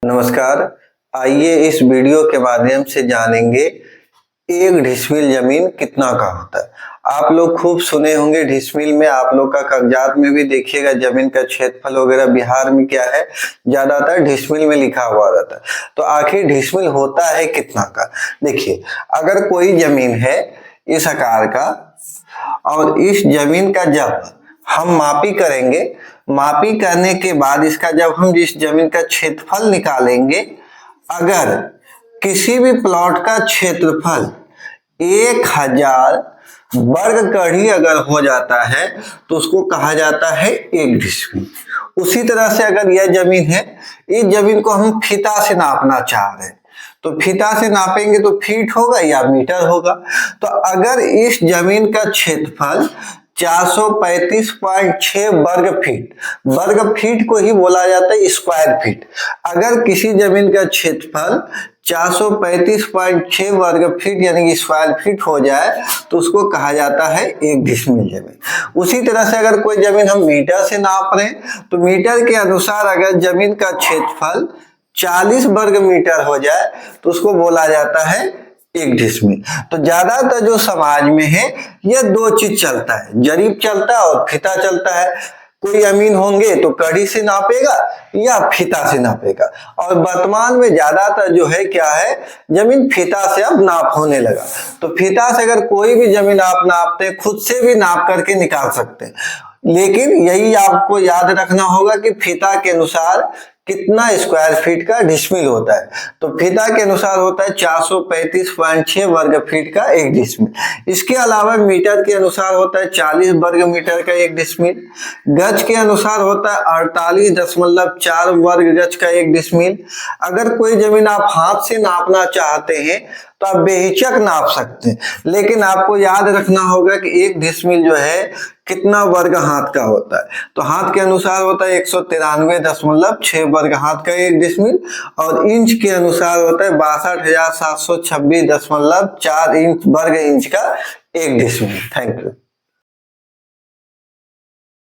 नमस्कार। आइए इस वीडियो के माध्यम से जानेंगे एक डिसमिल जमीन कितना का होता है। आप लोग खूब सुने होंगे डिसमिल में, आप लोग का कागजात में भी देखिएगा जमीन का क्षेत्रफल वगैरह बिहार में क्या है, ज्यादातर डिसमिल में लिखा हुआ रहता है। तो आखिर डिसमिल होता है कितना का? देखिए, अगर कोई जमीन है इस आकार का और इस जमीन का जब हम मापी करेंगे, मापी करने के बाद इसका जब हम इस जमीन का क्षेत्रफल निकालेंगे, अगर किसी भी प्लॉट का क्षेत्रफल 1000 वर्ग कड़ी अगर हो जाता है तो उसको कहा जाता है एक डिसमिल। उसी तरह से अगर यह जमीन है, इस जमीन को हम फीता से नापना चाह रहे हैं तो फीता से नापेंगे तो फीट होगा या मीटर होगा। तो अगर इस जमीन का क्षेत्रफल 435.6 वर्ग फीट को ही बोला जाता है स्क्वायर फीट। अगर किसी जमीन का क्षेत्रफल 435.6 वर्ग फीट यानी कि स्क्वायर फीट हो जाए तो उसको कहा जाता है एक डिसमिल जमीन। उसी तरह से अगर कोई जमीन हम मीटर से नाप रहे हैं तो मीटर के अनुसार अगर जमीन का क्षेत्रफल 40 वर्ग मीटर हो जाए तो उसको बोला जाता है एक डिसमिल। तो ज्यादातर जो समाज में है ये दो चीज चलता है, जरीब चलता है और फीता चलता है। कोई अमीन होंगे तो कड़ी से नापेगा या फीता से नापेगा, और वर्तमान में ज्यादातर जो है क्या है, जमीन फीता से अब नाप होने लगा। तो फीता से अगर कोई भी जमीन आप नापते हैं, खुद से भी नाप करके निकाल सकते हैं, लेकिन यही आपको याद रखना होगा कि फीता के अनुसार कितना स्क्वायर फीट का डिसमिल होता है। तो फीता के अनुसार होता है 435.6 वर्ग फीट का एक डिसमिल। इसके अलावा मीटर के अनुसार होता है 40 वर्ग मीटर का एक डिसमिल। गज के अनुसार होता है 48.4 वर्ग गज का एक डिसमिल। अगर कोई जमीन आप हाथ से नापना चाहते हैं तो आप बेहिचक नाप सकते हैं, लेकिन आपको याद रखना होगा कि एक डिसमिल जो है कितना वर्ग हाथ का होता है। तो हाथ के अनुसार होता है 193.6 वर्ग हाथ का एक डिसमिल, और इंच के अनुसार होता है 62,726.4 इंच वर्ग इंच का एक डिसमिल। Thank you.